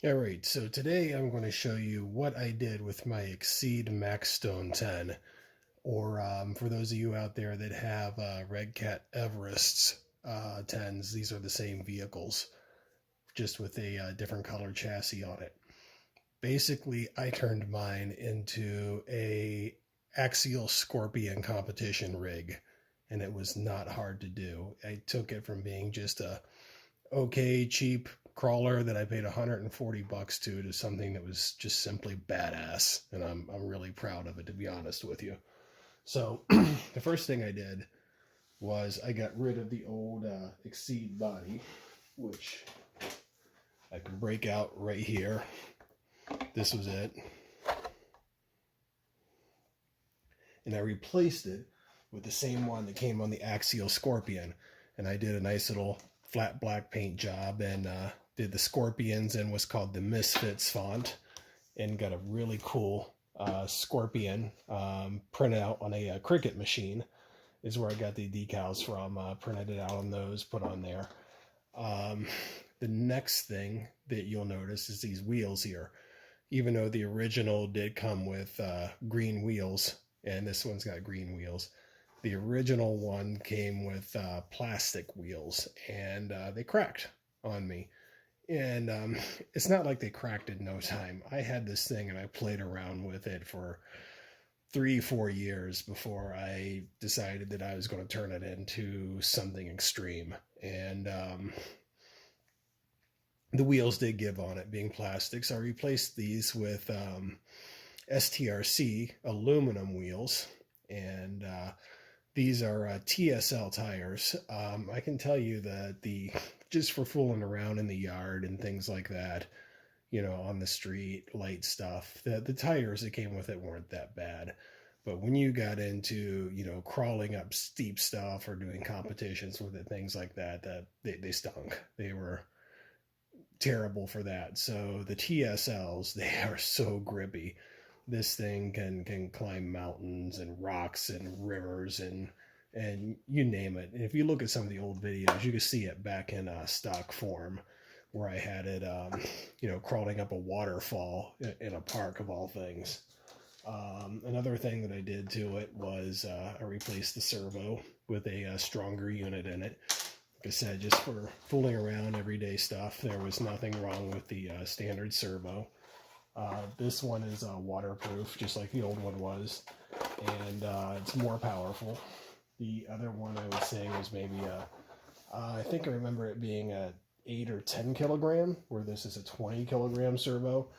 Alright, so today I'm going to show you what I did with my Exceed Maxstone 10, or for those of you out there that have Redcat Everest 10s, these are the same vehicles, just with a different color chassis on it. Basically, I turned mine into a Axial Scorpion competition rig, and it was not hard to do. I took it from being just a okay cheap crawler that I paid $140 to something that was just simply badass, and I'm really proud of it, to be honest with you. So the first thing I did was I got rid of the old Exceed body, which I can break out right here. This was it, and I replaced it with the same one that came on the Axial Scorpion, and I did a nice little flat black paint job and did the scorpions in what's called the Misfits font, and got a really cool scorpion printed out on a Cricut machine is where I got the decals from, printed it out on those, put on there. The next thing that you'll notice is these wheels here. Even though the original did come with green wheels, and this one's got green wheels, the original one came with plastic wheels, and they cracked on me. And it's not like they cracked in no time. I had this thing and I played around with it for 3-4 years before I decided that I was going to turn it into something extreme. And the wheels did give on it being plastic, so I replaced these with STRC aluminum wheels, and these are TSL tires. I can tell you that just for fooling around in the yard and things like that, on the street, light stuff, the tires that came with it weren't that bad. But when you got into, crawling up steep stuff or doing competitions with it, things like that, they stunk. They were terrible for that. So the TSLs, they are so grippy. This thing can climb mountains and rocks and rivers and you name it. And if you look at some of the old videos, you can see it back in stock form, where I had it, crawling up a waterfall in a park of all things. Another thing that I did to it was I replaced the servo with a stronger unit in it. Like I said, just for fooling around, everyday stuff. There was nothing wrong with the standard servo. This one is waterproof, just like the old one was, and it's more powerful. The other one I was saying was maybe I think I remember it being a 8 or 10 kilogram, where this is a 20 kilogram servo,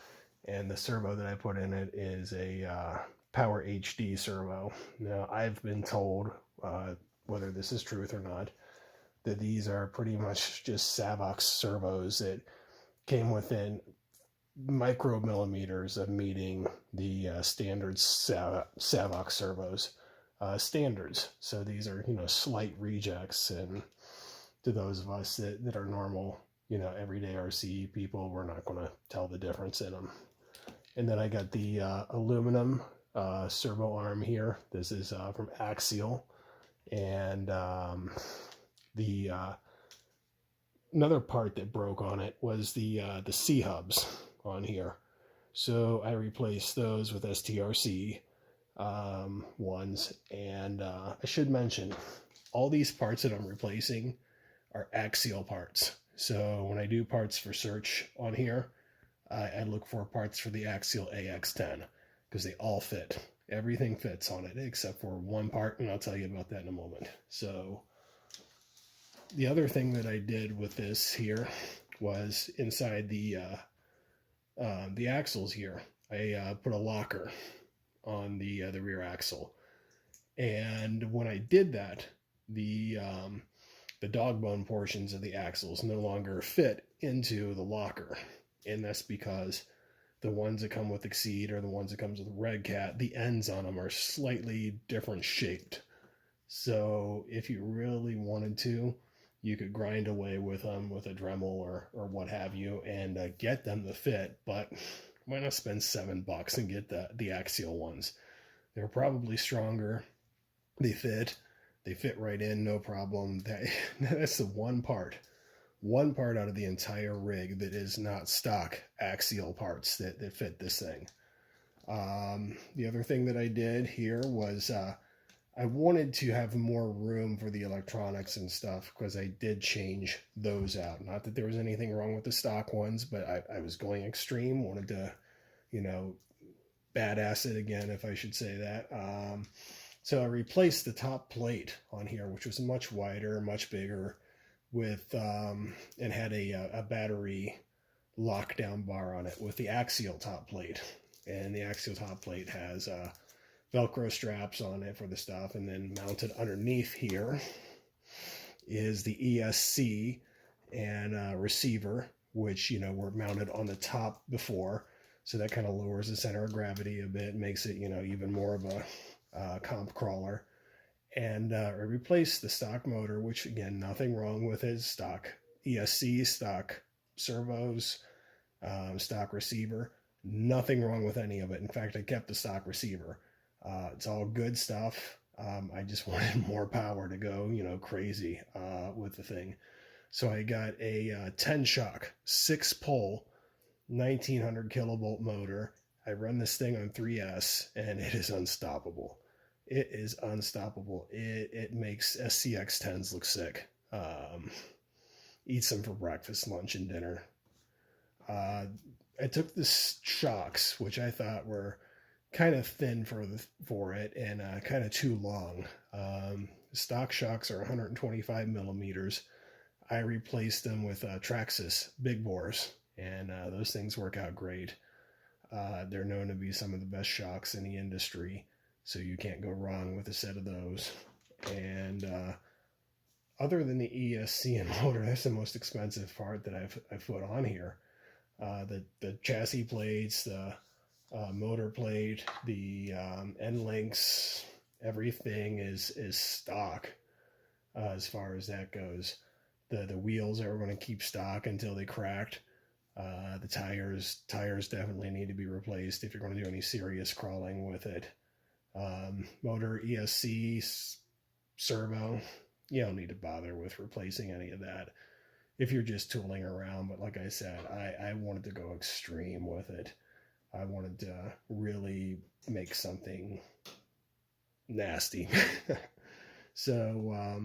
and the servo that I put in it is a Power HD servo. Now, I've been told, whether this is truth or not, that these are pretty much just Savox servos that came within micromillimeters of meeting the standard Savox servos standards. So these are, slight rejects, and to those of us that are normal, everyday RC people, we're not going to tell the difference in them. And then I got the aluminum servo arm here. This is from Axial, and the another part that broke on it was the C hubs on here. So I replaced those with STRC ones, and I should mention all these parts that I'm replacing are Axial parts. So when I do parts for search on here, I look for parts for the Axial AX10, because they all fit. Everything fits on it except for one part, and I'll tell you about that in a moment. So the other thing that I did with this here was inside the axles here, I put a locker on the rear axle, and when I did that, the dog bone portions of the axles no longer fit into the locker, and that's because the ones that come with Exceed, or the ones that comes with Redcat, the ends on them are slightly different shaped. So if you really wanted to, you could grind away with them with a Dremel or what have you, and get them to fit. But why not spend $7 and get the Axial ones? They're probably stronger. They fit right in, no problem. That's the one part one part out of the entire rig that is not stock Axial parts that fit this thing. The other thing that I did here was I wanted to have more room for the electronics and stuff because I did change those out. Not that there was anything wrong with the stock ones, but I was going extreme, wanted to, you know, badass it again, if I should say that. So I replaced the top plate on here, which was much wider, much bigger, with and had a battery lockdown bar on it with the Axial top plate. And the Axial top plate has Velcro straps on it for the stuff, and then mounted underneath here is the ESC and receiver, which, you know, were mounted on the top before, so that kind of lowers the center of gravity a bit, makes it, you know, even more of a comp crawler. And I replaced the stock motor, which again, nothing wrong with it. Stock ESC, stock servos, stock receiver, nothing wrong with any of it. In fact, I kept the stock receiver. It's all good stuff. I just wanted more power to go, you know, crazy with the thing. So I got a 10 shock, 6-pole, 1900 kilovolt motor. I run this thing on 3S, and it is unstoppable. It is unstoppable. It makes SCX10s look sick. Eats them for breakfast, lunch, and dinner. I took the shocks, which I thought were kind of thin for it and kind of too long. Stock shocks are 125 millimeters. I replaced them with Traxxas big bores, and those things work out great. They're known to be some of the best shocks in the industry, so you can't go wrong with a set of those. And other than the ESC and motor, that's the most expensive part that I've put on here. The chassis plates, the motor plate, the end links, everything is stock as far as that goes. The wheels are going to keep stock until they cracked. The tires definitely need to be replaced if you're going to do any serious crawling with it. Motor, ESC, servo, you don't need to bother with replacing any of that if you're just tooling around. But like I said, I wanted to go extreme with it. I wanted to really make something nasty. So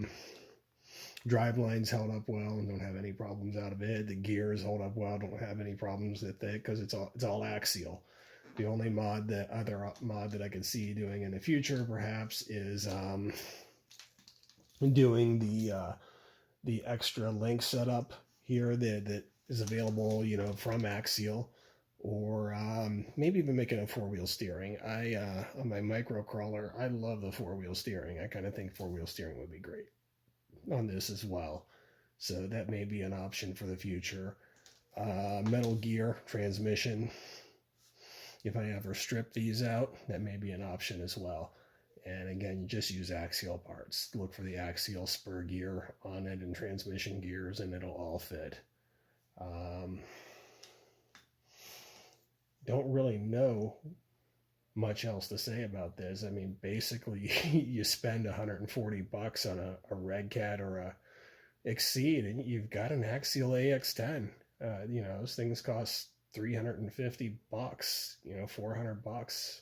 drive lines held up well and don't have any problems out of it. The gears hold up well, don't have any problems with it because it's all Axial. The only other mod that I can see doing in the future perhaps is doing the extra link setup here that is available, you know, from Axial, or maybe even making a 4-wheel steering. On my micro crawler, I love the 4-wheel steering. I kind of think 4-wheel steering would be great on this as well. So that may be an option for the future. Metal gear transmission. If I ever strip these out, that may be an option as well. And again, you just use Axial parts. Look for the Axial spur gear on it and transmission gears, and it'll all fit. Don't really know much else to say about this. I mean, basically, you spend $140 on a Redcat or a Exceed, and you've got an Axial AX10. You know, those things cost $350, you know, $400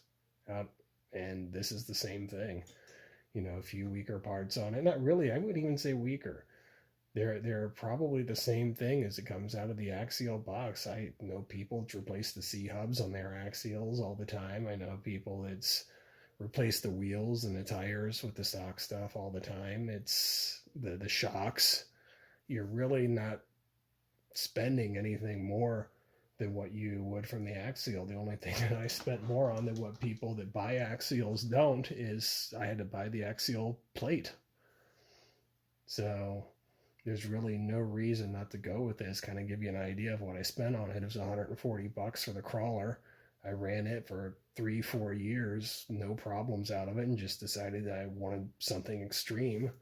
out, and this is the same thing. You know, a few weaker parts on it. Not really, I wouldn't even say weaker. They're probably the same thing as it comes out of the Axial box. I know people that replace the C-hubs on their Axials all the time. I know people that's replace the wheels and the tires with the stock stuff all the time. It's the shocks. You're really not spending anything more than what you would from the Axial. The only thing that I spent more on than what people that buy Axials don't is I had to buy the Axial plate. So there's really no reason not to go with this. Kind of give you an idea of what I spent on it. It was $140 for the crawler. I ran it for 3-4 years, no problems out of it, and just decided that I wanted something extreme.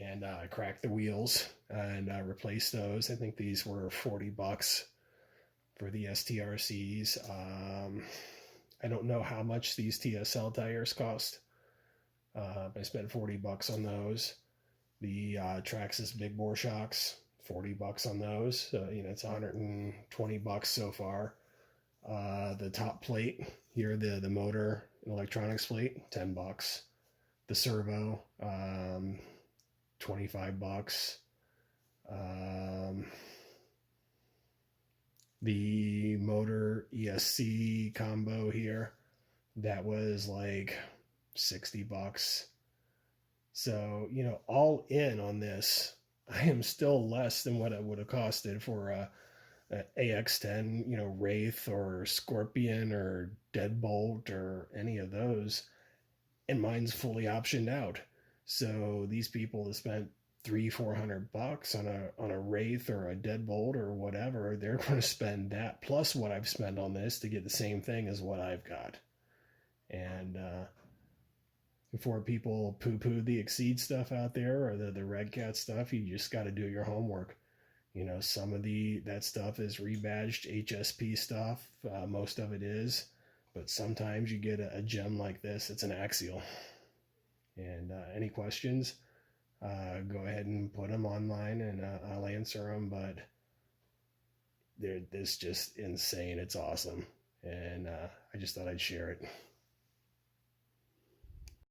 And I cracked the wheels and replaced those. I think these were $40 for the STRCs. I don't know how much these TSL tires cost. I spent $40 on those. The Traxxas big bore shocks, 40 bucks on those. So, you know, it's 120 bucks so far. The top plate here, the motor and electronics plate, 10 bucks. The servo, 25 bucks. The motor ESC combo here, that was like 60 bucks. So, you know, all in on this, I am still less than what it would have costed for a AX10, you know, Wraith or Scorpion or Deadbolt or any of those. And mine's fully optioned out. So these people that spent 300-400 bucks on a Wraith or a Deadbolt or whatever, they're going to spend that plus what I've spent on this to get the same thing as what I've got. And before people poo-poo the Exceed stuff out there or the Redcat stuff, you just got to do your homework. You know, some of that stuff is rebadged HSP stuff. Most of it is, but sometimes you get a gem like this. It's an Axial. And any questions, go ahead and put them online, and I'll answer them. But it's just insane. It's awesome, and I just thought I'd share it.